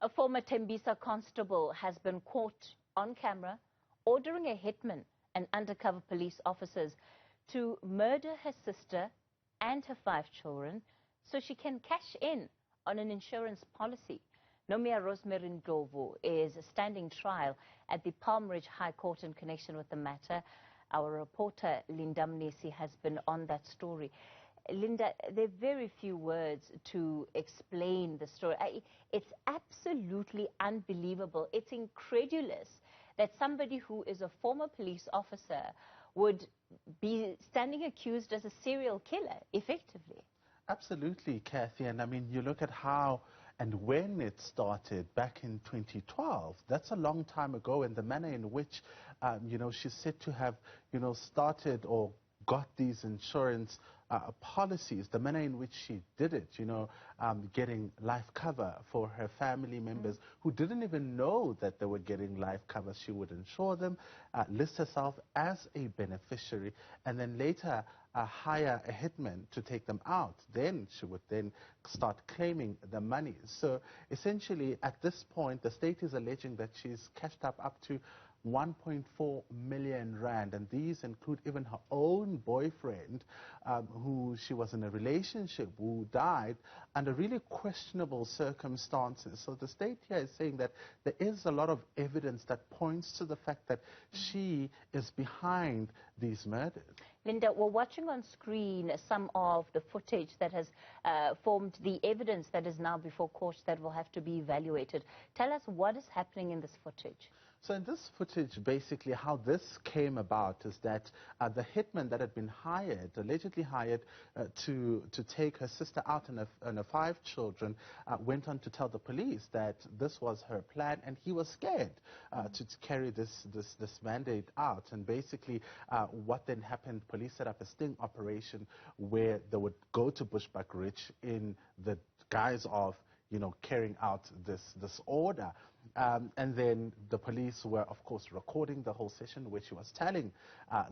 A former Tembisa constable has been caught on camera ordering a hitman and undercover police officers to murder her sister and her 5 children so she can cash in on an insurance policy. Nomia Rosemary Ndlovu is standing trial at the Palm Ridge High Court in connection with the matter. Our reporter Linda Mnisi has been on that story. Linda, there are very few words to explain the story. It's absolutely unbelievable. It's incredulous that somebody who is a former police officer would be standing accused as a serial killer, effectively. Absolutely, Kathy. And I mean, you look at how and when it started back in 2012. That's a long time ago, and the manner in which, she's said to have, started or got these insurance policies, the manner in which she did it, getting life cover for her family members who didn't even know that they were getting life cover. She would insure them, list herself as a beneficiary, and then later hire a hitman to take them out. Then she would then start claiming the money. So essentially, at this point, the state is alleging that she's cashed up to 1.4 million rand, and these include even her own boyfriend, who she was in a relationship, who died under really questionable circumstances. So the state here is saying that there is a lot of evidence that points to the fact that she is behind these murders. Linda, we're watching on screen some of the footage that has formed the evidence that is now before court that will have to be evaluated. Tell us what is happening in this footage. So in this footage, basically how this came about is that the hitman that had been hired, allegedly hired to take her sister out and her 5 children, went on to tell the police that this was her plan, and he was scared to carry this mandate out. And basically what then happened, police set up a sting operation where they would go to Bushbuck Ridge in the guise of carrying out this order. And then the police were, of course, recording the whole session, where she was telling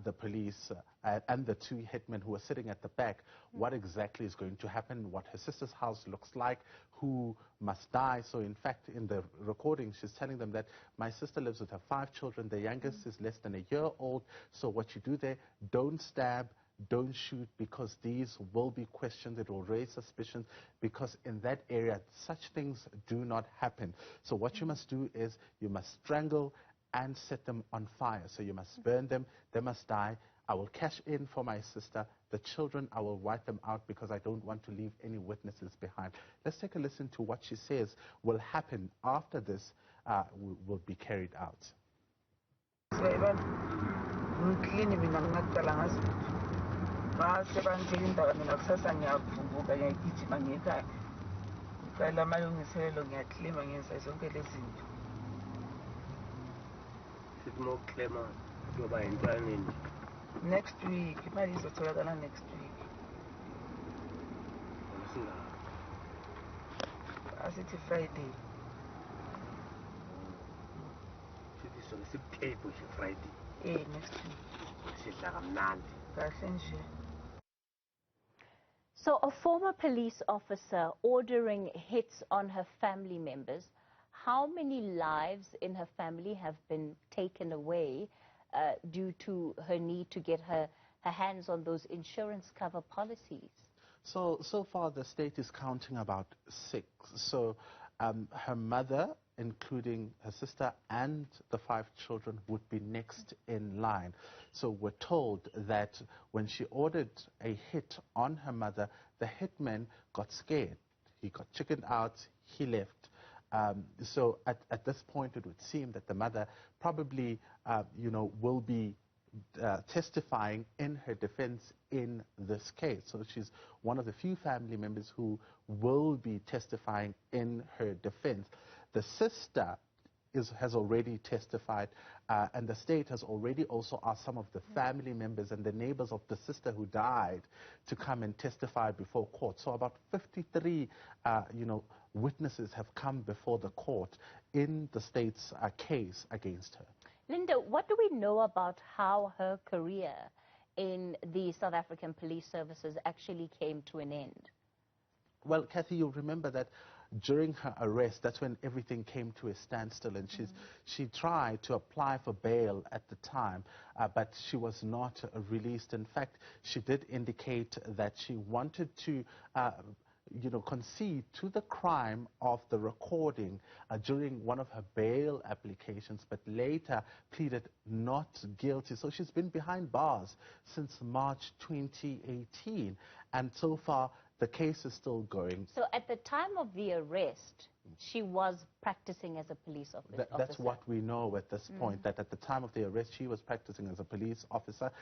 the police and the 2 hitmen who were sitting at the back what exactly is going to happen, what her sister's house looks like, who must die. So, in fact, in the recording, she's telling them that my sister lives with her 5 children. The youngest is less than a year old. So what you do there, don't stab, don't shoot, because these will be questioned. It will raise suspicions, because in that area, such things do not happen. So what you must do is you must strangle and set them on fire. So you must burn them. They must die. I will cash in for my sister. The children, I will wipe them out because I don't want to leave any witnesses behind. Let's take a listen to what she says will happen after this will be carried out. Next week, imali izotholakala next week. Asithi Friday. Friday. Next week. So a former police officer ordering hits on her family members. How many lives in her family have been taken away due to her need to get her hands on those insurance cover policies? So far, the state is counting about 6. So her mother, including her sister and the 5 children, would be next in line. So we're told that when she ordered a hit on her mother, the hitman got scared. He got chickened out. He left. So at this point, it would seem that the mother probably, will be testifying in her defense in this case. So she's one of the few family members who will be testifying in her defense. The sister has already testified, and the state has already also asked some of the family members and the neighbors of the sister who died to come and testify before court. So about 53, witnesses have come before the court in the state's case against her. Linda, what do we know about how her career in the South African Police Services actually came to an end? Well, Kathy, you'll remember that during her arrest, that's when everything came to a standstill, and she tried to apply for bail at the time, but she was not released. In fact, she did indicate that she wanted to concede to the crime of the recording during one of her bail applications, but later pleaded not guilty. So she's been behind bars since March 2018, and so far the case is still going. So at the time of the arrest, she was practicing as a police officer? That's what we know at this point, that at the time of the arrest, she was practicing as a police officer.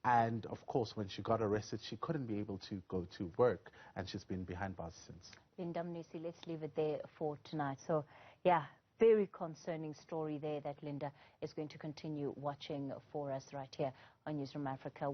And, of course, when she got arrested, she couldn't be able to go to work, and she's been behind bars since. Linda Mnisi, let's leave it there for tonight. So, yeah, very concerning story there that Linda is going to continue watching for us right here on Newzroom Afrika.